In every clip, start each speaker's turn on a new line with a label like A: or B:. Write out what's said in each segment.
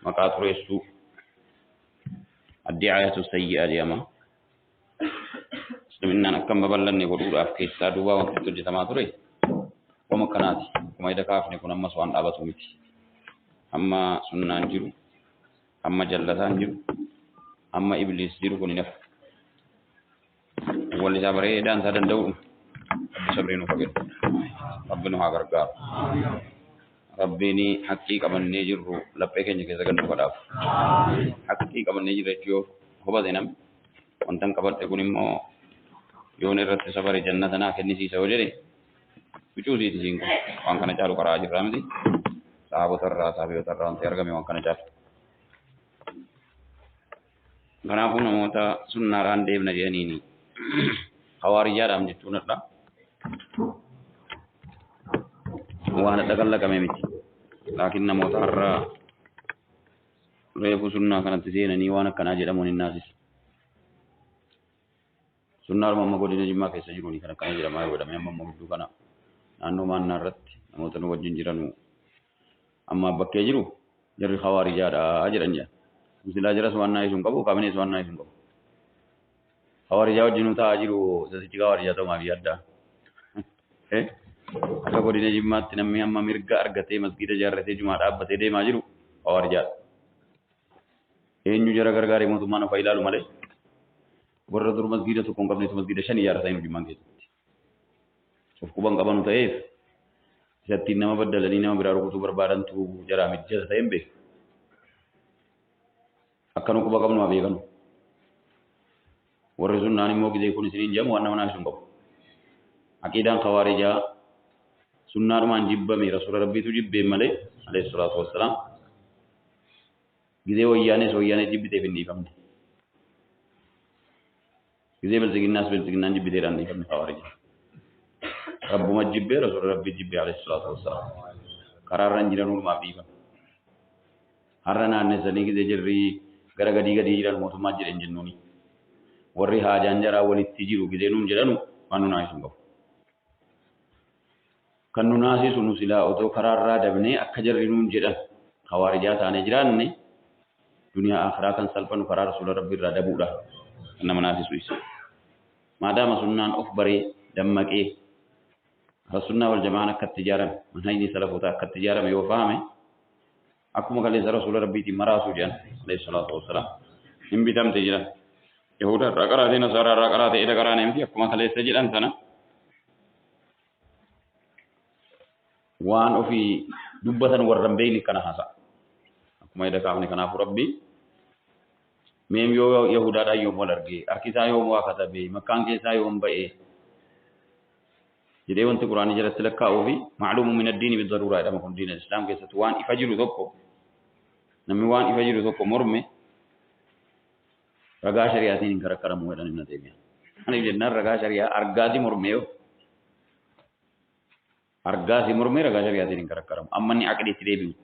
A: مقاطر السوء الدعاية السيئة ديما سلمنا نكم ببلن يقولوا أفكي سادوا وانتو جتما تري ومكاناتي وما إذا كافني كنا مسوان أبتو متي أما سنان جرو أما جلتان جرو أما إبليس جرو كوني نف واللي سابري دان سادن دور سبرينو فقر ربنا هاغرقار ربيني حقيقة من نجر لبيك نجي زغن فداف حقيقة من نجر جو هو دينم وانتن قبل تكون مو يوني رت سبري جنتنا كني سوجري بيجوزي تجينكو وان كان جالو كراجي رامدي صاحب ترى انت ارغمي وان كان جال غنا كون موتا سناران ديبنا جنيني خوارجا رام جتونتا وانا دغلا كميمتي لكن موتا الرا ريفو سنة كانت زينني وانا كان اجدمون الناس سنار مما قولنا جمع كيس جروني كان كان جرى ما يودا مما مردو كان أنو ما نرت موتن وجن جرانو أما بكي جرو جرى خوارج جارا أجرانيا مثل أجرا سوانا يسون كبو كابني سوانا يسون كبو خوارج جاو جنو تا أجرو زسيج خوارج جاتو ما بيادا أكا قولنا جمع تنمي أما مرقا أرغتي مسجد جارتي جمع أبتي دي ما جرو خوارج جار إنجو جرى غرغاري موتو مانا فايلالو مالي warra dur masjida tokkon qabne masjida shan yaara ta'inu jimmaan keessatti of kuban qabanu ta'eef isatti nama baddalanii nama biraa rukutuu barbaadantu jaraa mijjata ta'een beeku akkanu kuba qabnu haa beekanu warri sun naan immoo gizee kun isiniin jedhamu waan nama naaf sun qabu aqiidaan khawaarijaa sunnaadhumaan jibbame rasuula rabbiitu jibbeen malee alayhi salaatu wassalaam gizee wayyaanee jibbiteef hin dhiifamne إذا بلتقينا جبي ديران دي كم خوارج رب ما جبي رسول ربي جبي عليه الصلاة والسلام قرار رنجنا نور ما بيفا هرنا نزني كده جري غرا غدي غدي جران موت ما جرين جنوني وري حاجان جرا ولي تجيرو كده نون جرانو مانو نايسون كو كنو ناسي سنو سلا أو قرار را دبني أكجر نون جران خوارجات أنا جران ني دنيا آخرة كان سلفن قرار رسول ربي را دبودا إنما ناسي سويس ما دام سنان أخبري دمك إيه السنة والجماعة كالتجارة من هيني سلفوتا كالتجارة يوفامي أكو مقالي رسول ربي تي مراسو جان عليه الصلاة والسلام إن بيتم تجرا يهودا رقراتي نصارى رقراتي إذا قراني متي أكو مقالي سجلان سنة وان في دبة ورمبيني كان حسا أكو ما إذا كافني كان ربي ميم يو يهودا دا يوم ولرغي اركيسا يوم واكتبي مكان كيسا يوم باي جدي وانت قران جرى سلكا او في معلوم من الدين بالضروره اذا ما كان دين الاسلام كيسا وان يفجر ذوكو نمي وان يفجر ذوكو مرمي رغا شريعتين كركرم ودان نتيميا انا جن رغا شريعه ارغازي مرميو ارغازي مرمي رغا شريعتين كركرم امني عقدي تريبي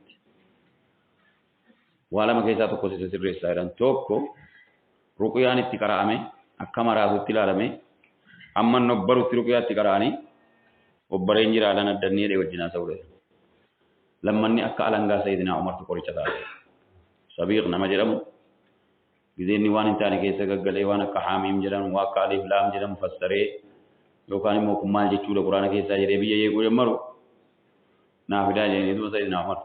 A: wala makesa tokko sirreessaa jiran tokko ruqyaan itti qaraame akkama raasutti ilaalame amma nobbarutti ruqyaatti qaraani obbareen jiraadhaan addannee dhee wajjinaa sa'uudha lammanni akka alangaa sayyidinaa umartu qoricha taate sabiiq nama jedhamu gizeenni waan hin taane keessa gaggalee waan akka haamiim jedhamu waan akka alif laam jedhamu fassaree yookaan immoo kun maal jechuudha quraana keessaa jedhee biyya yeeguu yemmaru naafidaa jedhanii duuba sayyidinaa umar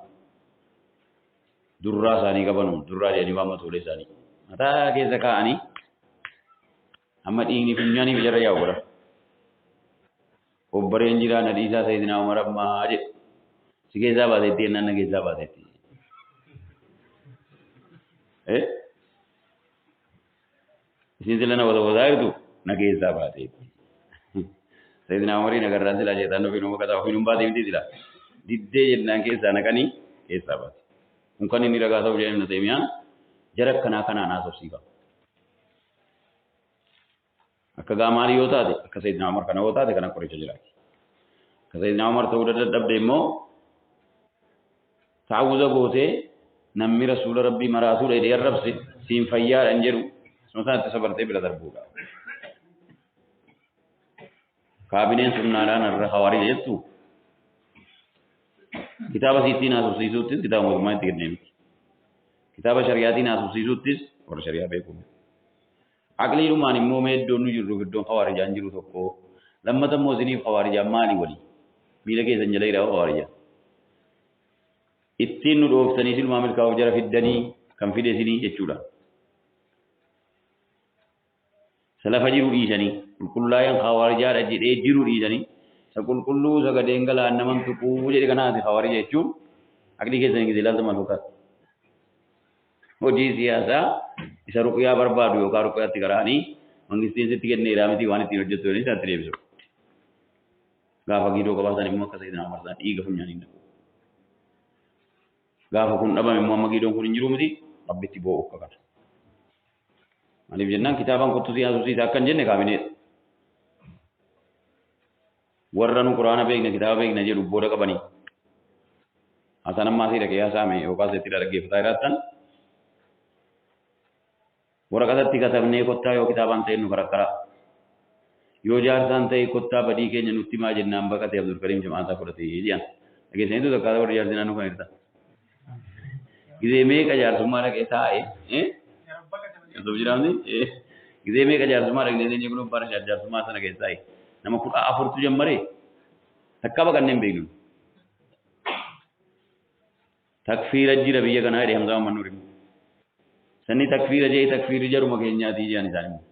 A: durraa isaanii qabanu durraa jedhanii waan matoolee isaanii mataa keessa kaa'anii amma dhiigni funyaanii bijarra yaa'u godha obbareen jiraa na dhiisaa sayyidinaa umar ammaa jedhe si keessaa baateetti ennaan na keessaa baateetti isin sila na wata jirtu na keessaa baateetti sayyidinaa umarii nagarraan silaa jeetaan ofiin uuma qataa ofiin umbaatii miti sila diddee jennaan keessaa naqanii keessaa baate mungkin ini raga tahu jadi nanti mian jarak kena anak sosial. Kegamari yota deh, kesait namar kena yota deh kena korek jelas. Kesait namar tu udah dap demo. Tahu zagote, nammi Rasul Rabbi marasul ide Arab sim fayyar anjeru. Semasa itu seperti bila terbuka. Kabinet sunnaran ar-khawari itu. Kita pasti tina sosial itu kita mau main tiga nem. kitaaba shari'aatiin haasofsiisuttis warra shari'aa beeku. Aqliidhumaan immoo meeddoon nu jirru iddoon khawaarijaan jiru tokko lammata immoo isiniif khawaarijaan maali wali miila keessan jala hidhaa khawaarijaa ittiin nu dhooftanii silmaa milkaa'uuf jara fiddanii kan fide isinii jechuudha. Salafa jiru dhiisanii qulqullaa'een khawaarijaa jedhee jiru dhiisanii isa qulqulluu sagadeen galaan naman tuquu jedhe kanaati khawaarija jechuun aqlii keessanii gisee ilaalta maal fakkaata. Hojii siyaasaa isa ruqyaa barbaadu yookaan ruqyaatti garaanii mangistiin sitti kenneedhaa miti waan ittiin hojjettu jedhanii isaatti deebisu. Gaafa giidoo qabaasan immoo akka sayyidina Umar dhiiga funyaanii dhabu. Gaafa kun dhabame immoo amma giidoon kun hin jiru miti rabbitti boo'u akka kana. Maaliif jennaan kitaabaan kottu siyaasuusiisa akkan jenne kaabineedha. Warra nu quraana beekna kitaaba beekna jedhu booda qabanii. Hasan ammaa siidha qiyyaa saame yookaas itti dhaggeeffataa jiraattan. Waraqatatti katabnee kottaa yoo kitaabaan ta'e nu karakkara. Yoo jaarsaan ta'e kottaa badii keenya nutti maa jennaan baqatee Abdul Karim Jamaataa fudhatee jedhan. Dhageessaniitu tokko warra jaarsi naannoo kan hirta. Gizee meeqa jaarsummaa dhaqee taa'e osoo jiraamni gizee meeqa jaarsummaa dhaqee seenyee kun bara jaarsummaa sana keessa taa'e nama 14tu jammaree takka baqannee hin beeknu. Takfiira jira biyya kanaa jedhee Hamzaa Mamman Nuurimu. Sanni takfiira jee takfiirri jaruma keenyaatii jedhan isaan immoo.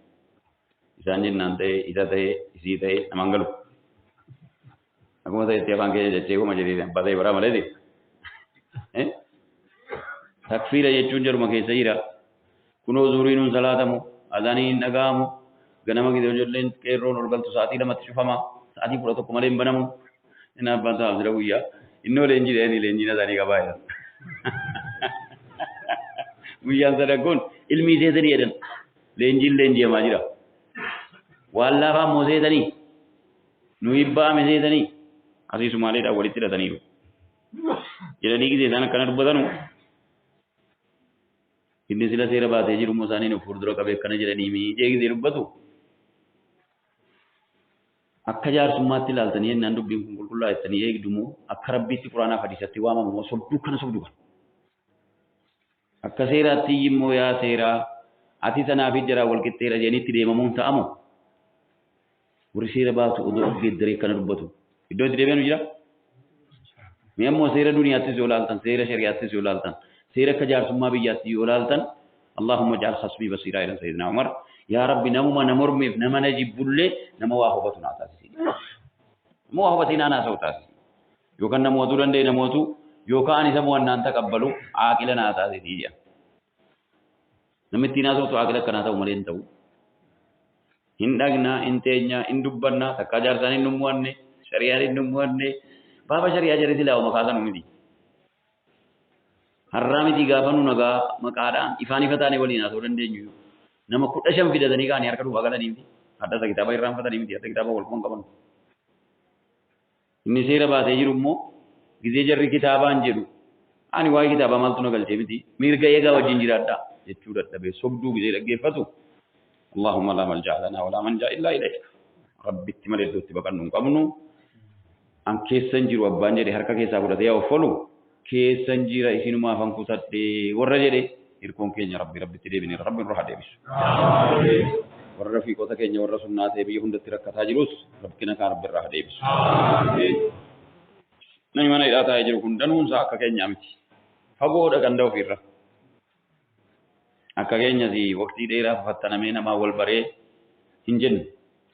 A: Isaan jennaan ta'e isa ta'e isii ta'e namaan galu. Akkuma ta'etti afaan keenya jechee kuma jedhee abbaa ta'e baraa malee ta'e. Takfiira jechuun jaruma keessa jira. Kunoo zuurii nuun salaatamu, azaanii hin dhaga'amu, ganama gidee ijoolleen qeerroon ol galtu sa'aatii lamatti cufama, sa'aatii 11 malee hin banamu. Inni abbaan taa'am jira guyyaa. Innoo leenjii dhahanii leenjiin isaanii qabaa jedhan. Guyyaan sadaqoon ilmi seetanii jedhan. Leenjiin leenji'amaa jira. Waan laafaa immoo seetanii, nu hibbaame seetanii, asiisumaaleedhaan walitti hidhataniiru. Jedhanii gisee isaan akkana dubbatanu. Inni sila seera baatee jiru immoo isaanii nuuf fuuldura qabee akkana jedhanii miijee gisee dubbatu. Akka jaarsummaatti ilaaltanii jennaan dubbiin kun qulqullaa'ettanii eegdumoo akka rabbiitti quraanaaf hadiisatti waamamu moo sobduu kana sobduu kana. Akka seeraatti immoo yaa seeraa ati sanaa fi jaraa wal qixxeera jedhaniitti deemamuun ta'amu. Warri seera baatu odoo geeddaree kana dubbatu. Iddoo itti deebi'anu jira. Mee ammoo seera duniyaattis yoo ilaaltan seera shari'aattis yoo ilaaltan seera akka jaarsummaa biyyaatti yoo ilaaltan Allahumma ja'al khasbii basiiraa jedhan Sayyidina Umar. Yaa Rabbi namuma nama mormeef nama na jibbullee nama waa hubatu naa taasisi. Nama waa hubatee naa sa'u taasisi. Yookaan namootu danda'e namootu yookaan isa mo'annaan taqabbalu aaqila naa taasisi jedha. Namni ittiin haasa'utu aaqila akkanaa ta'u malee hin ta'u. Hin dhagnaa, hin teenyaa, hin dubbannaa, takkaa jaarsaan hin dhummuwanne, shari'aan hin dhummuwanne, baaba shari'aa jarri silaa maqaa sanuu miti. Har'aa miti gaafa nu nagaa maqaadhaan ifaan ifa taane waliin haasa'uu dandeenyu. Nama 15 fidatanii kaanii harka duwwaa galanii miti. Hadda kitaaba irraanfatanii miti, hadda kitaaba wal quban qaban. Inni seera baatee jiru immoo gizee jarri kitaabaan jedhu ani waa'ee kitaabaa maaltu na galchee miti mirga eegaa wajjin jiraadha jechuu dadhabee sobduu gizee dhaggeeffatu. Allahumma la malja'a lana wala manja illa ilayk. Rabbitti malee iddootti baqannu hin qabnu. An keessan jiru abbaan jedhe harka keessaa fudhatee yaa offolu keessan jira isinumaa afan kutadhee warra jedhe hirkoon keenya rabbitti deebine rabbiin roha deebisu. Warra rafiiqota keenya warra sunnaa ta'e biyya hundatti rakkataa jirus rabbina kaan rabbi irraa deebisu. Namni mana hidhaa taa'ee jiru kun danuunsaa akka keenyaa miti. Fagoodha ganda ofiirra. Akka keenyas waqtii dheeraa fafattanamee namaa wal baree hin jennu.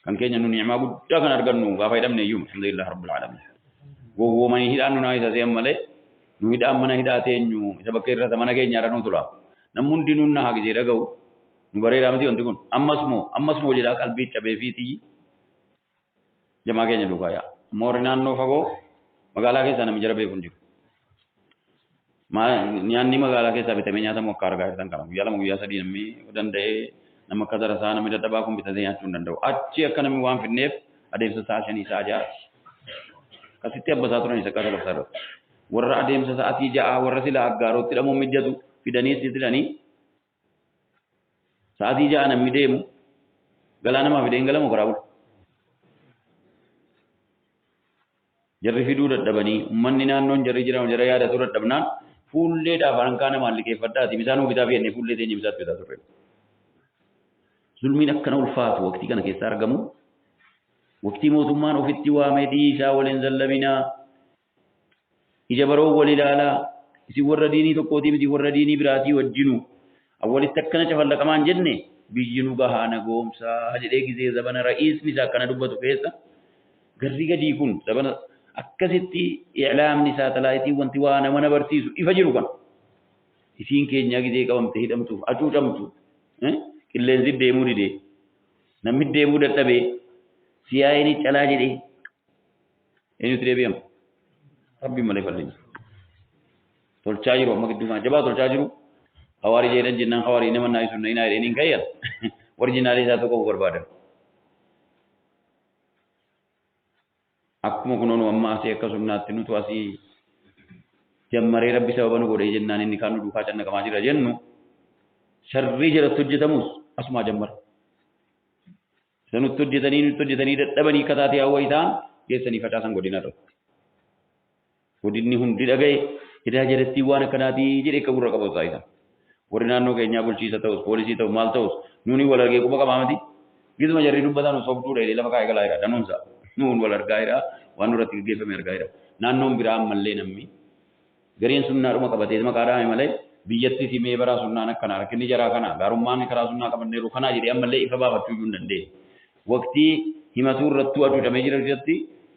A: Kan keenya nu ni'maa guddaa kan argannu gaafa hidhamne iyyuu alhamdulillah rabbil alamin. Gowwoomanii hidhaan nu naa isa se'an malee nu hidhaan mana hidhaa teenyu isa bakka irra mana keenya irra nu tura. Namni hundi nuun na hagisee dhaga'u nu bareedaa miti wanti kun ammas moo jedhaa qalbii cabee fiitii jamaa keenya duukaa yaa. Moorri naannoo fagoo magaalaa keessaa namni jara beeku hin jiru. Nyaanni magaalaa keessaa bitamee nyaatamu akka argaa jirtan kana guyyaa lama guyyaa sadii namni danda'ee nama akka darasaa namni dadhabaa kun bitatee nyaachuu hin danda'u. Achi akka namni waan fidneef adeemsa sa'a 5 sa'a 6 akkasitti abbasaa turan isa qasa labsaa dha. Warra adeemsa sa'aatii 6 warra sila aggaarotti dhamuun mijjatu fidanii itti fidanii sa'aatii 6 namni deemu galaa namaa fideen galamu karaa bulu. Jarri fiduu dadhabanii uummanni naannoon jarri jiramu jara yaadatu dadhabnaan fuullee dhaafan kana maalliqeeffadhaati misaanuu bitaa fi enne fuullee teenye bisaatti bitaa turre. Zulmiin akkana ulfaatu waqtii kana keessa argamu. Waqtii mootummaan ofitti waamee dhiisaa waliin zallaminaa ija baroo wal ilaalaa isin warra diinii tokkootii miti warra diinii biraatii wajjinu awwalitti akkana cafallaqamaan jenne biyyi nu gahaa nagoomsaa jedhee gizee zabana ra'iisni isaa akkana dubbatu keessa garri gadii kun zabana akkasitti i'laamni saatalaayitii wanti waa nama barsiisu ifa jiru kan isiin keenya gizee qabamte hidhamtuuf acuucamtu qilleensi deemuu didee namni deemuu dadhabee siyaa'ini calaa jedhee eenyutti deebi'ama rabbiin malee falleenya tolchaa jiru amma gidduumaa jabaa tolchaa jiru hawaarii jedhan jennaan hawaarii nama naa isun naa jedhanii hin kayyan warjinaalee isaa tokko barbaadan akkuma kunoonu amma asii akka sunnaatti nutu asii jammaree rabbi sababa nu godhee jennaan inni kaan nu duukaa cannaqamaa jira jennu sharrii jalatti hojjetamus asumaa jammara sanutti hojjetanii dadhabanii akka taatee hawwa isaan geessanii facaasan godina irratti godinni hundi dhaga'e hidaa jalatti waan akkanaatii jedhee akka gurra qabu isaa warri naannoo keenyaa bulchiisa ta'us poolisii ta'us maal ta'us nuuni wal argee quba qabaa miti gizuma jarri dubbataan sobduudha jedhee lafa kaa'ee galaa jira danuunsa nuun wal argaa jira waan duratti gaggeeffame argaa jira naannoon biraa ammallee namni gariin sunnaadhuma qabatee maqaadhaame malee biyyatti simee baraa sunnaan akkanaa rakkinni jaraa kana gaarummaan karaa sunnaa qabanneeru kanaa jedhee ammallee ifa baafachuu iyyuu hin dandeenye waqtii himatuu irrattuu acuucamee jira irratti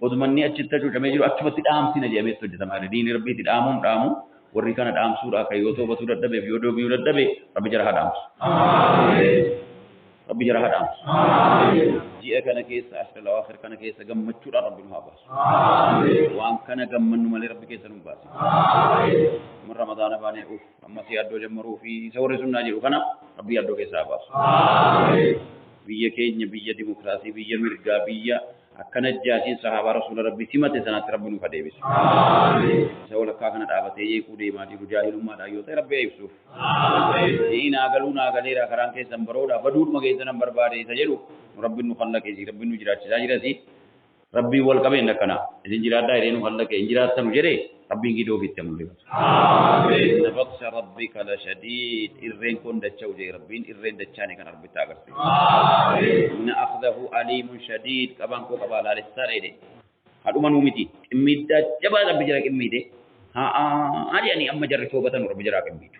A: odumanni achitti acuucamee jiru achumatti dhaamsina jedhameetti hojjetamaa jira diinii rabbiitti dhaamu warri kana dhaamsuudha akka yoo toobatuu dadhabeef yoo deebi'uu dadhabe rabbi jara haa dhaamsu. Rabbi jara haa dhaamsu. Ji'a kana keessa ashra lawaakhir kana keessa gammachuudhaan rabbi nu haa baasu. Waan kana gammannu malee rabbi keessa nu baase. Mun ramadaana baanee amma si yaaddoo jammaruu fi isa warri sunnaa jiru kana rabbi yaaddoo keessaa haa baasu. Biyya keenya biyya dimokiraasii biyya mirgaa biyya akkana jaasiin sahaabaa rasuula rabbi simate sanaatti rabbi nuuf adeebisu. Isa walakkaa kana dhaabatee yeekuu deemaa jiru jaahilummaadhaan yoo ta'e rabbi ibsuuf. Naa galuu naa galeera karaan keessan baroodha baduudhuma keessan barbaade isa jedhu rabbi nu fallaqeesi rabbi nu jiraachisaa jirasi rabbi wal qabeen akkana isin jiraadhaa jedhee nu fallaqee hin jiraattanu jedhee rabbiin gidoo ofitti mul'ifatu. Inna baqsa rabbika la shadiid irreen kun dacha'u jee rabbiin irreen dachaane kan arbitti agarsiisa. Inna akhdahu aliimun shadiid qabaan koo qabaa laalessaa dheedhe hadhuma nuu miti qimmiiddaa jabaa rabbi jira qimmiidhe ani amma jarri toobatan rabbi jira qimmiidhu.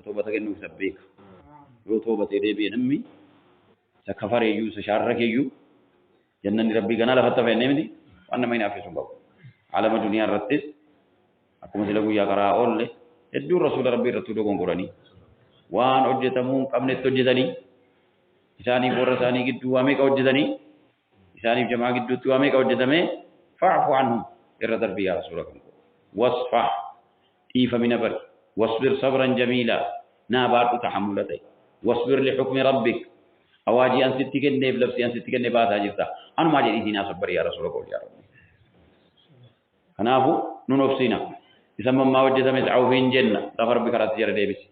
A: Toobata kennuuf isa beeka yoo toobatee deebi'e namni isa kafareeyyuu isa shaarrakeeyyuu jannanni rabbii ganaa lafatti hafeennee miti waan nama hin hafeessu hin qabu. Alama duniyaa irrattis akkuma sila guyyaa karaa oolle hedduun rasuula rabbii irratti dogongoranii waan hojjetamuu hin qabnetti hojjetanii isaaniif warra isaanii gidduu waa meeqa hojjetanii isaaniif jamaa gidduutti waa meeqa hojjetamee fa'afu anhum irra darbii yaa rasuula kan wasfa dhiifamina bari wasbir sabran jamiilaa naa baadhu tahammula ta'e wasbir li hukmi rabbik awaajii an sitti kenneef labsii an sitti kennee baasaa jirta anumaa jedhiitii naa sabbari yaa rasuula koo yaa rabbi. Kanaafu nun obsina isa mammaa hojjetame sa'uufiin jenna lafa rabbi karaatti jara deebisi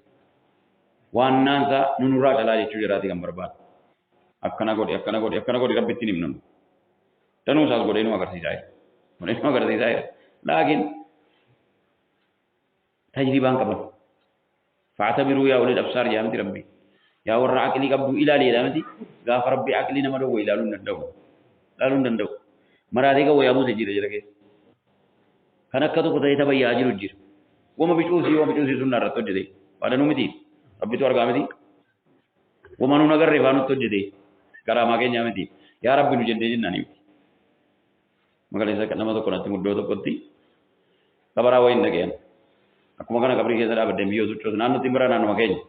A: waan naansa nunurraa calaa jechuu jiraati kan barbaadu akkana godhi rabbitti hin himnu danuu isaas godhee nu agarsiisaa jira laakiin tajribaan qaban fa'atabiruu yaa ulil absaar jedhamti rabbi yaa warra aqlii qabdu ilaali jedhamti gaafa rabbi aqlii nama dhowwe ilaaluu hin danda'u maraatee qawwa yaa buuse jira keessa. Kan akka tokko ta'ee tabayyaa jiru jira. Wama bicuusii sunnaa irratti hojjete. Waadanu miti. Rabbitu argaa miti. Wama nuun agarree faanutti hojjete. Garaamaa keenyaa miti. Yaa Rabbi nu jennee jennaan miti. Magaleessa nama tokko natti muddoo tokkotti kabaraa wayiin dhaga'an. Akkuma kana qabrii keessa dhaabadde biyyoo sochoosu naannootti bira naannoma keenya.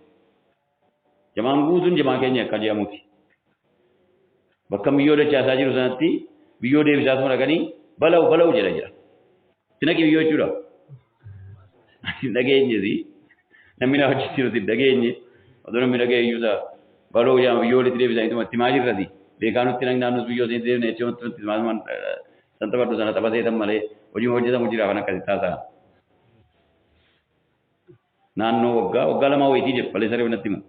A: Jamaan guutuun jamaa keenya akka jedhamuti. Bakka biyyoo dachaasaa jiru sanatti biyyoo deebisaasuma dhaqanii balau jedha jira. Tinaki biyyoo jechuudha. Dhageenyesi namni na hojjechiirutti dhageenye otoo namni dhageenyuusa baloo jaama biyyoo walitti deebisanii itti maa jirrati beekaanutti namni naannus biyyoo isin deebine jechuun maasumaan santa baddu sana taphatee tan malee hojii hojjetamu jira kan akkasi taasaa. Naannoo waggaa lama wayitii jedhu balee saree natti himu.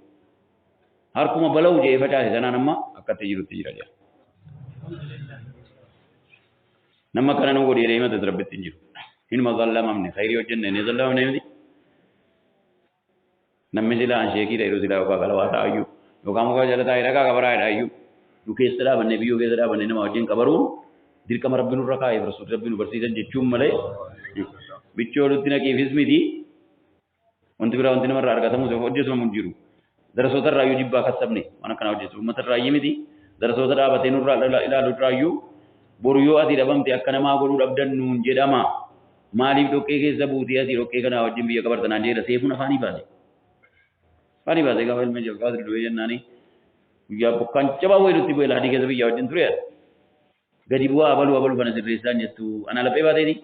A: Harkuma balau jee facaase sanaan amma akkatti jirutti jira jira. Nama kana nu godhee deemata rabbitti hin jiru. إنما ظلمني خيري وجنة ظلمني مدي نمسلا عن شيء كده يروسلا وقال واتا أيو لو كم قال جلتا إيركا كبراء أيو لو كيسلا بني بيو كيسلا بني نما وجين كبرون دير كم ربنا ركاي برسول ربنا برسيدن جتشوم ملأ بيتشولو تنا كيف اسمه دي وانت برا وانت نمر راركا تمو زوج جسم منجرو درسوت الرأيو جيبا كسبني أنا كنا وجه سوما ترأيي مدي درسوت الرأي بتنو لا لطرايو بوريو أدي ربام تأكنا ما قولوا ربنا نون جداما مالي دوكي كزبوتي أدي دوكي كنا وجه بيا كبر تناجي رسيفنا فاني بازه كافل में जो कादर डोये नानी या बुकान चबा वो रुति बोला हडी के सभी या वजन तुरे गरीबुआ अबलु बने से रेस्टान जतु अना लपे बाते दी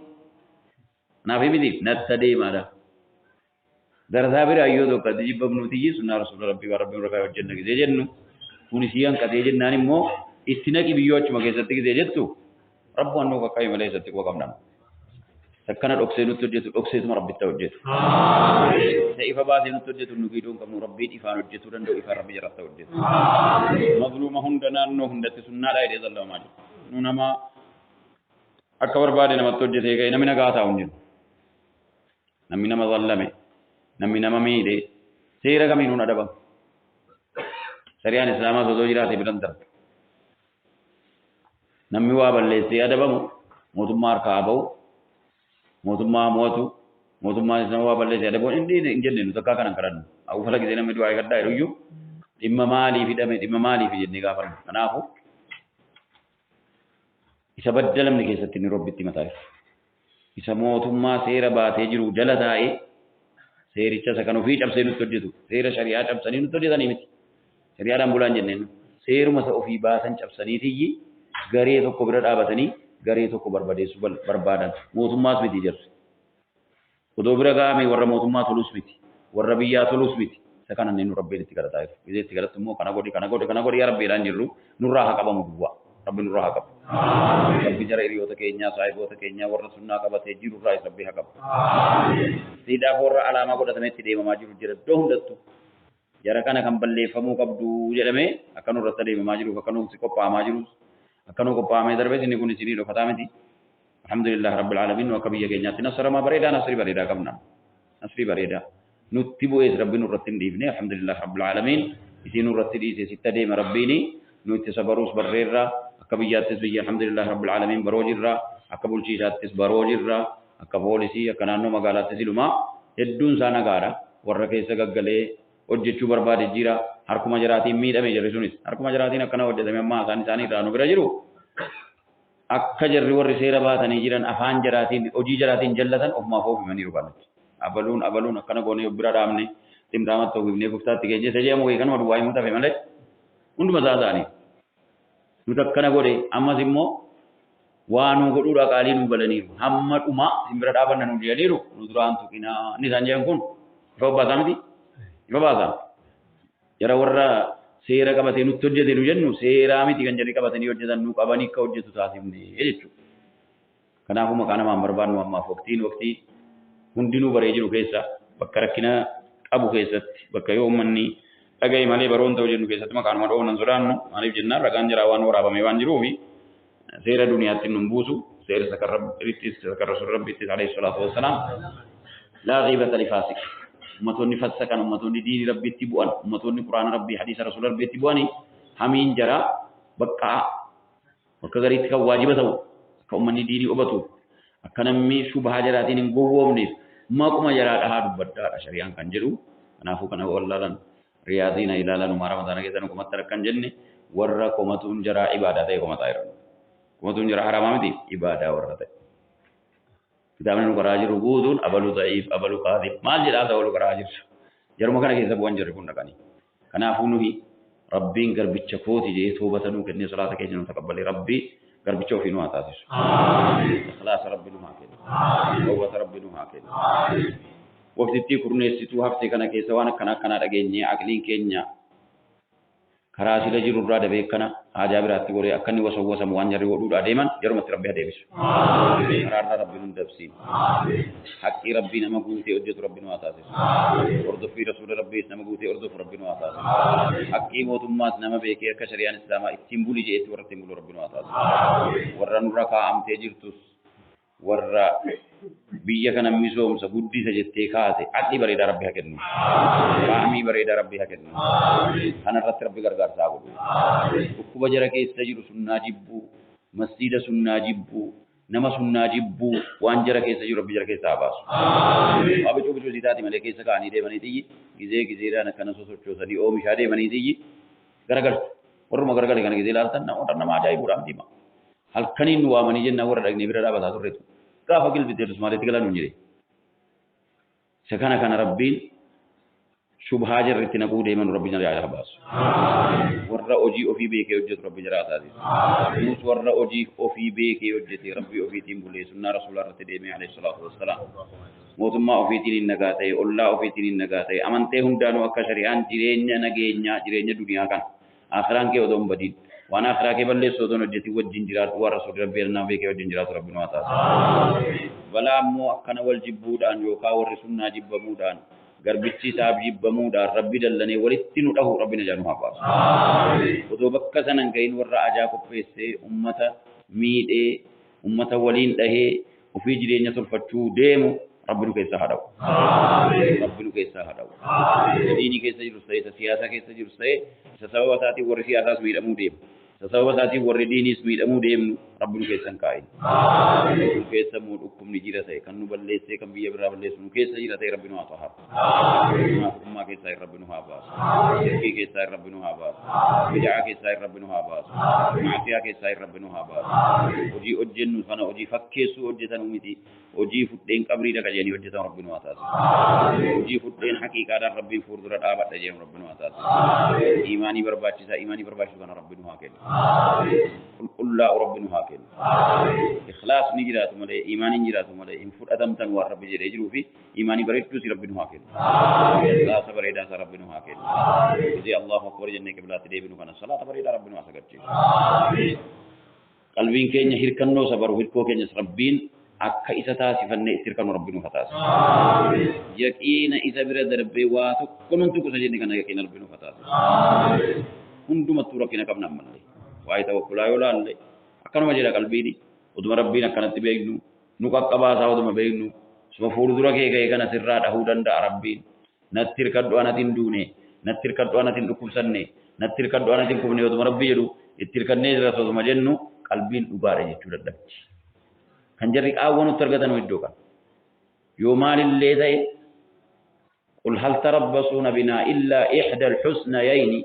A: ना भी दी नत्तदे मारा दरसा बिर आयो तो कदी जिब्ब नुति जी सुना रसूल रब्बी व रब्बी रका वजन के जेजन्नु पुनिसियन कदे जन नानी मो इस्तिना की बियो चमके सत्य के जेजतु रब्बु अन्नो का काई मले सत्य को कमना سكنا الأكسين التوجت الأكسين ربي التوجت سيف بعضين التوجت النقيدون كم ربي إفان الجت ورندو إفان ربي جرت التوجت مظلومهم دنا إنهم دتسنا لا يريد الله ماجد نونما أكبر بعدين ما التوجت هيك نمينا قاطع ونجن نمينا مظلمه نمينا مميده سيرة كم ينون أدبا سريان إسلام سوزوجرات بلندر نمي وابل سي أدبا موتمار كابو mootummaa isa waa balleessee adaboo inni hin jenne nu takkaa kanan kadhannu au fala gisee namni du'aa gaddaa iyyuu dhimma maaliif hidhame dhimma maaliif jennee gaafannu kanaafu isa baddalamni keessatti ni robbitti mataa isa mootummaa seera baatee jiru jala taa'ee seericha isa kan ofii cabsee nutti hojjetu seera shari'aa cabsanii nutti hojjetanii miti shari'aadhaan bulaan jenneen seeruma isa ofii baasan cabsaniitiyyi garee tokko bira dhaabatanii garee tokko barbadeessu barbaadan mootummaas miti jirti odoo bira gaame warra mootummaa tolus miti warra biyyaa tolus miti isa kana inni rabbiin itti kadhataa jiru biyya itti kadhattu immoo kana godhi yaa rabbiidhaan jirru nurraa haa qabamu duwwaa rabbi nurraa haa qabu rabbi jara hiriyoota keenyaa saahiboota keenyaa warra sunnaa qabatee jirurraa is rabbi haa qabu siidaaf warra alaamaa godhatametti deemamaa jiru jira iddoo hundattu jara kana kan balleeffamuu qabdu jedhamee akkanurratti adeemamaa jiruuf akkanutti qophaa'amaa jirus أكنو كبامي دربة إني كوني سيري لو ختامتي الحمد لله رب العالمين وكبيه كنياتي نصر ما بريدا نصري بريدا كمنا نصري بريدا نتبو إس ربي نورتين ديفني الحمد لله رب العالمين إسي نورتين إسي ستة ديم ربيني نوتي سبروس بريرا كبيات تسبي الحمد لله رب العالمين بروجرا أكبول شيشات تس بروجرا أكبوليسي أكنانو مقالات تسلما يدون سانا غارا ورقة سجلة وجدت برباد جيرا harkuma jaraatiin miidhame jirri sunis harkuma jaraatiin akkana hojjetame amma isaanii irraa nu bira jiru akka jarri warri seera baatanii jiran afaan jaraatiin hojii jaraatiin jallatan ofumaaf oofimanii rukanatti abaluun akkana goonee bira dhaabne timtaamatti oofifnee kuftaatti geejjee sajee ammoo kanuma duwwaa himuu tafe malee hunduma isaa isaanii nuti akkana godhe ammas immoo waa nu godhuudha qaalii nu galaniiru hamma dhuma simbira dhaabanna nu jedhaniiru nu duraan tuqinaa inni isaan jedhan kun ifa baasaa miti ifa baasaa jara warra seera qabatee nutti hojjete nu jennu seeraa miti kan jedhanii qabatanii hojjetan nu qabanii akka hojjetu taasifne jechuudha. Kanaafuu maqaa namaan barbaadnu ammaaf waqtii hundinuu baree jiru keessa bakka rakkina qabu keessatti bakka yoo uummanni dhagaye malee baroon ta'u jennu keessatti maqaanuma dhoowwan sodaannu maaliif jennaan ragaan jiraa waan waraabame waan jiruufi seera duniyaatti nu buusu seera sakarra sun rabbittis alayhi salaatu wassalaam laa ghiibata lifaasik ummatoonni fassakan ummatoonni diini rabbitti bu'an ummatoonni quraana rabbii hadiisa rasuula rabbitti bu'ani hamiin jara bakka gariitti kan waajiba ta'u akka ummanni diinii obatu akka namni shubhaa jaraatiin hin gowwoomneef maquma jaraa dhahaa dubbaddaadha shari'aan kan jedhu kanaafuu kana wallaalan riyaadiina ilaalan ummaa ramadaana keessan kumatti rakkan jenne warra komatuun jaraa ibaadaa ta'e komataa jiran komatuun jaraa haramaa miti ibaadaa warra ta'e kitaabni nu qaraa jiru guutuun abaluu da'iif abaluu qaadib maal jedhaa ta'uu qaraa jirtu jaruma kana keessa bu'an jirri kun dhaqanii kanaafuu nuhi rabbiin garbicha kooti jee toobata nuu kennee salaata keenya nu taqabbalee rabbii garbicha ofii nu haa taasisu ikhlaasa rabbi nu haa kennu tawbata rabbi nu haa kennu waqtittii kurneessituu haftee kana keessa waan akkanaa dhageenyee aqliin keenya karaa sila jiru irraa dabee kana haajaa biraatti goree akka inni wasawwasamu waan jarri godhuudhaa deeman yerumatti rabbi adeebisu karaarraa rabbi nu dabsiin haqqii rabbii nama guutee hojjetu rabbi nu haa taasisu hordoffii rasuula rabbiis nama guutee hordofu rabbi nu haa taasisu haqqii mootummaas nama beekee akka shari'aan islaamaa ittiin buli jeetti warra ittiin bulu rabbi nu haa taasisu warra nurra kaa'amtee jirtus warra biyya kana misoomsa guddisa jettee kaate aqli bareeda rabbi haa kennu qaamii bareeda rabbi haa kennu kanarratti rabbi gargaarsaa godhu dhukkuba jara keessa jiru sunnaa jibbu masjiida sunnaa jibbu nama sunnaa jibbu waan jara keessa jiru rabbi jara keessaa baasu abicuu bicuu sitaati malee keessa kaanii deemanii xiyyi gizeedhaan akkana sosochoosanii oomishaa deemanii xiyyi garagalchu warruma garagale kana gizee laaltan nama ajaa'ibuudhaan dhima halkaniin nu waamanii jenna warra dhagnee bira dhaabataa turreetu gaafa gilbiteetus maalitti galan nu jire isa kana rabbiin shubhaa jarritti naquu deeman rabbi jara yaa baasu warra hojii ofii beekee hojjetu rabbi jara taasisu nus warra hojii ofii beekee hojjete rabbi ofiitiin bulee sunnaa rasuulaa irratti deemee alayhi salaatu wassalaam mootummaa ofiitiin hin nagaa ta'e ollaa ofiitiin hin nagaa ta'e amantee hundaanuu akka shari'aan jireenya nageenyaa jireenya duniyaa kana akhiraan kee odoo hin badiin waan akhiraa kee balleessu odoo hojjeti wajjin jiraatu waan rasuulli rabbi ernaa beekee wajjin jiraatu rabbi nu haa taasisu balaa immoo akkana wal jibbuudhaan yookaan warri sunnaa jibbamuudhaan garbichi isaaf jibbamuudhaan rabbi dallanee walitti nu dhahu rabbi na jaanu haa baasu odoo bakka sanan gahin warra ajaa qopheessee ummata miidhee ummata waliin dhahee ofii jireenya tolfachuu deemu rabbi nu keessaa haa dhawu rabbi nu keessaa haa dhawu diinii keessa jirus ta'e isa siyaasa keessa jirus ta'e isa sababa isaatiin warri siyaasaas miidhamuu deemu isa sababa isaatiin warri diiniis miidhamuu deemnu rabbi nu keessan kaa'in nu keessa muu dhukkubni jira ta'e kan nu balleessee kan biyya biraa balleessu nu keessa jira ta'e rabbi nu haa taharu munaafiqummaa keessaa rabbi nu haa baasu shirkii keessaa rabbi nu haa baasu bid'aa keessaa rabbi nu haa baasu maasiyaa keessaa rabbi nu haa baasu hojii hojjennu kana hojii fakkeessuu hojjetan miti hojii fudheen qabrii dhaqa jedhanii hojjetan rabbi nu haa taasisu hojii fudheen haqiiqaadhaan rabbiin fuuldura dhaabadha jedhamu rabbi nu haa taasisu iimaanii barbaachisu kana rabbi nu haa kennu qulqullaa rabbi nu haa kennu ikhlaas ni jiraatu malee iimaaniin jiraatu malee hin fudhatamtan waan rabbi jedhee jiruu fi iimaanii bareedduus rabbi nu haa kennu ikhlaasa bareedaas rabbi nu haa kennu izii allahu akbar jennee qiblaatti deebinu kana salaata bareedaa rabbi nu haa sagarchiisu qalbiin keenya hirkannoo sabaru hirkoo keenyas rabbiin akka isa taasifannee itti hirkannu rabbi nu haa taasisu yaqiina isa bira darbee waa tokko nun tuqusa jenne kana yaqiina rabbi nu haa taasisu hundumattuu rakkina qabna ammallee waa'ee tawakkulaa yoo laalle akkanuma jedha qalbiini oduma rabbiin akkanatti beeknu nu qaqqabaasaa oduma beeknu suma fuuldura kee ka'e kana sirraa dhahuu danda'a rabbiin natti hirkadhu anatiin duune natti hirkadhu anatiin dhukkubsanne natti hirkadhu anatiin kubne oduma rabbii jedhu itti hirkannee jira oduma jennu qalbiin dhugaadha jechuu dadhabdi kan jarri qaawwa nutti argatan iddoo kan yoo maalillee ta'e qul hal tarabbasuuna binaa illaa ixda alxusnayayni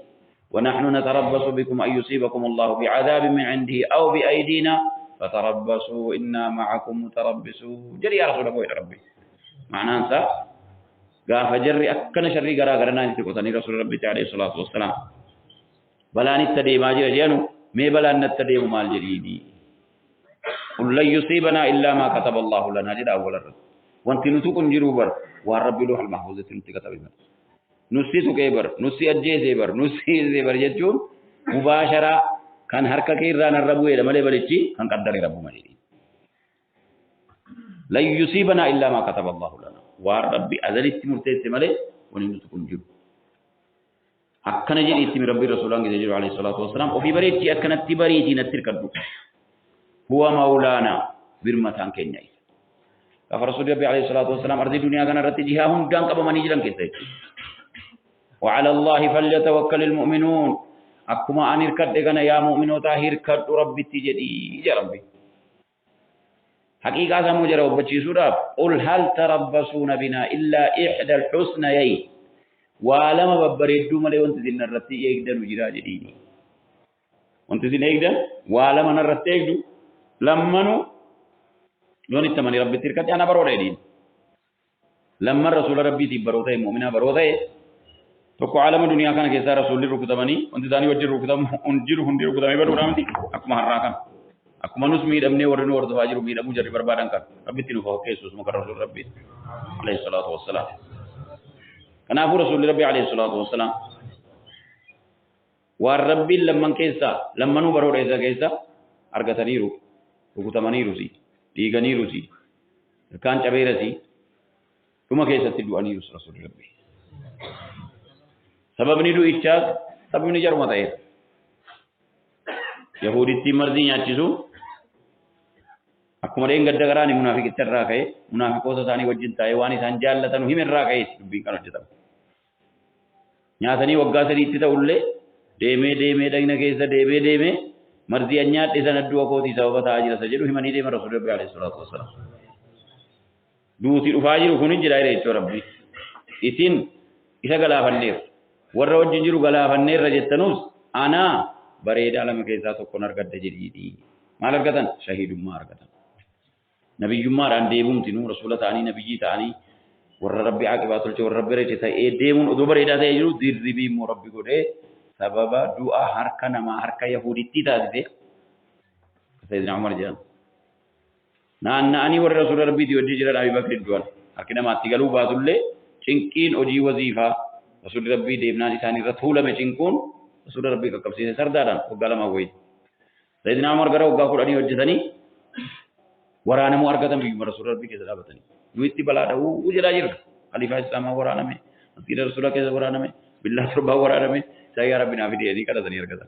A: ونحن نتربص بكم أن يصيبكم الله بعذاب من عنده أو بأيدينا فتربصوا إنا معكم متربصون جري يا رسول الله ربي معناه أنت قاف جري أكن شري قرا قرنا نتقطني رسول ربي عليه الصلاة والسلام بلا نتدي ما جرى جانو ما بلا نتدي مال جريدي قل لن يصيبنا إلا ما كتب الله لنا جد أول الرد وانت نتوكم جروبر والرب له المحفوظ تنتكتب nusi tukeber nusi ajjeeseber nusi zeber jechuun mubaashara kan harka kee irraa narrabu jedha malee balichi kan qaddare rabbu malee la yusibana illa ma kataba Allah lana wa rabbi azalitti murteesse malee wani nuti kun jiru akkana jedhi itti rabbi rasuulaan gide jiru alayhi salatu wassalam ofii bareechi akkanatti bariitii natti hirkadhu huwa maulana birmataan keenya isa kafa rasuul rabbi alayhi salatu wassalam ardi duniyaa kana irratti jihaa hundaan qabamanii jiran keessa وعلى الله فليتوكل المؤمنون أكما أن يركض إغنى يا مؤمنو تاهير كد ربي تجدي يا ربي حقيقة سمو جرى وبچي سورة قل هل تربصون بنا إلا إحدى الحسنيين وعلم ببريدو ملي وانتزين الرتي يقدر وجرى جديني وانتزين يقدر وعلم أن الرتي يقدر لما لون التمني ربي تركض أنا بروري دين لما الرسول ربي تبروته مؤمنا بروته tokko alama duniyaa kana keessa rasuulli rukutamanii wanti isaanii wajjin rukutamu jiru hundi rukutamee baduudha miti akkuma har'aa kan akkuma nus miidhamnee warri nu hordofaa jiru miidhamuu jarri barbaadan kan rabbitti nuuf fakkeessus muka rasuul rabbii alayhi salaatu wassalaam kanaafuu rasuulli rabbii alayhi salaatu wassalaam waan rabbiin lamman keessa lammanuu baroodha isa keessa argataniiru rukutamaniirusi dhiiganiirusi ilkaan cabeerasi dhuma keessatti du'aniirus rasuulli rabbii sababni du'ichaas sababni jaruma ta'e yahuditti marzii nyaachisu akkuma deen gadda garaani munaafiqicha irraa ka'e munaafiqoota isaanii wajjin taa'ee waan isaan jaallatan hime irraa ka'e dubbiin kan hojjetamu. Nyaatanii waggaa sadiitti ta'ullee deemee dhagna keessa deemee marzii anyaadhe sana du'a kootii sababa ta'aa jira isa jedhu himanii deema Rasuulli Rabbi alayhi salaatu wassalaam. Duuti dhufaa jiru kun jira jechuudha Rabbi. Isin isa galaafanneerra warra wajjin jiru galaafanneerra jettanus anaa bareedaa lama keessaa tokkoon argadda jedhiidhi. Maal argatan? Shahiidummaa argatan. Nabiyyummaadhaan deemuumti nu rasuula ta'anii nabiyyii ta'anii warra Rabbi aqibaa tolche warra Rabbi reeche ta'ee deemuun oduu bareedaa ta'ee jiru dirribii immoo Rabbi godhee sababa du'a harka namaa harka Yahuditti taasise. Sayyidina Umar jedhan. Naanna'anii warra rasuula Rabbiitii wajjin jiran Abii Bakri du'an. Harki namaatti galuu baatullee cinqiin hojii waziifaa rasuulli Rabbii deemnaan isaanii irra tuulame cinquun rasuula Rabbii qaqqabsiise sardaadhaan waggaa lamaa wayii. Sayyidina Umar gara waggaa 10 hojjetanii waraanamuu argatan biyyuma rasuula Rabbii keessa dhaabatanii. Nuyitti balaa dha'uu jedhaa jirra. Khaliifaa Islaamaa waraaname, masjiida rasuula keessa waraaname, billaa torbaa waraaname, isaa yaa Rabbi naa fidee kadhatanii argatan.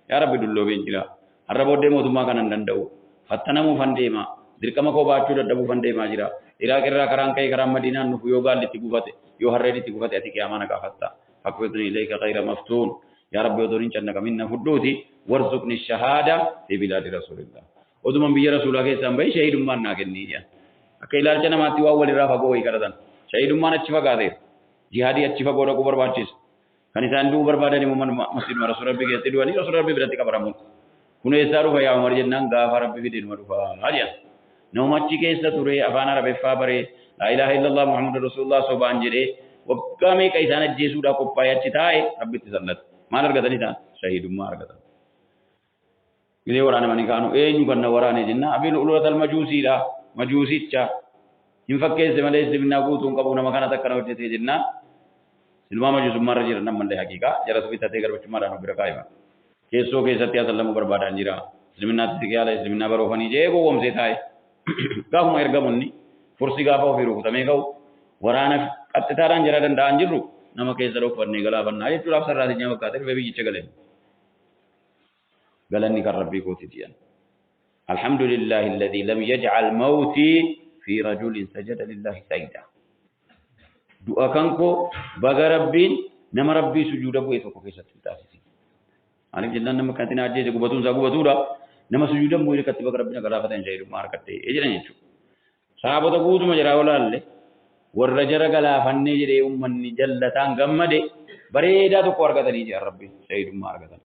A: Yaa Rabbi dulloomeen jira. Har'a booddee mootummaa kana hin danda'u. Fattanamuu fan deema. Dirqama koo baachuu dadhabuu fan deemaa jira. Iraaq irraa karaan ka'ee karaan Madiinaan nufu yoo gaalli itti gufate, yoo harreen itti gufate ati qiyaamaa na gaafatta. Fakkootiin ilayka ghayra maftuun. Yaa Rabbi odoon hin cannaqamin na fudhuuti warzuqni shahaada fi bilaadi rasuulillah. Oduman biyya rasuulaa keessaan bahi shahiidummaan naa kennii jedhan. Akka ilaalcha namaatti waan walirraa fagoo wayii kadhatan. Shahiidummaan achi fagaateera. Jihaadii achi fagoo dhaquu barbaachisa. Kan isaan du'uu barbaadan immoo masjiiduma rasuula Rabbii keessatti du'anii rasuula Rabbii biratti qabaramu. Kun eessaa dhufa yaa Umar jennaan gaafa Rabbi fidinuma dhufa jedhan. Nama achi keessa ture afaan Arabiffaa baree laa ilaaha illallah Muhammadu Rasulullah sobaan jedhee waggaa meeqa isaan ajjeesuudhaaf qophaa'ee achi taa'e Rabbitti sallate. Maal argatan isaan? Shahiidummaa argatan. Gidee waraanamanii kaanu eenyu kan na waraane jennaan abiin ululatal majuusiidha. Majuusicha hin fakkeesse malee isliminnaa guutuun qabu nama kana takkana hojjetee jennaan silmaa majuusummaarra jira nammallee haqiiqaa jaratu bitatee garbachummaadhaan of bira kaa'ima. Keessoo keessatti asallamuu barbaadan jira. Islaminaatti siqee haala islaminnaa baroofanii jee gowwoomsee taa'e. Gaafuma ergamunni fursi gaafa ofii rukutamee ka'u waraana qaxxitaadhaan jira danda'an jirru nama keessa dhoofannee galaafannaa jechuudhaaf sarraatiin nyaa fakkaate dhufee biyyicha galeen. Galanni kan Rabbii kootiiti jedhan. Alhamdulillahi alladhii lam yaj'al mawtii fi rajulin sajada lillahi sayda. Du'a kan koo baga Rabbiin nama Rabbii sujuuda bu'e tokko keessatti taasise. Maaliif jennaan nama kanatti na ajjeese gubatuun isaa gubatuudha. Nama sujuuda bu'e katti baga Rabbiin galaafatan shahiidummaa argatte jedhan jechuudha. Sahabota guutuma jiraa olaalle warra jara galaafannee jedhee ummanni jallataan gammade bareedaa tokko argatanii jira Rabbiin shahiidummaa argatan.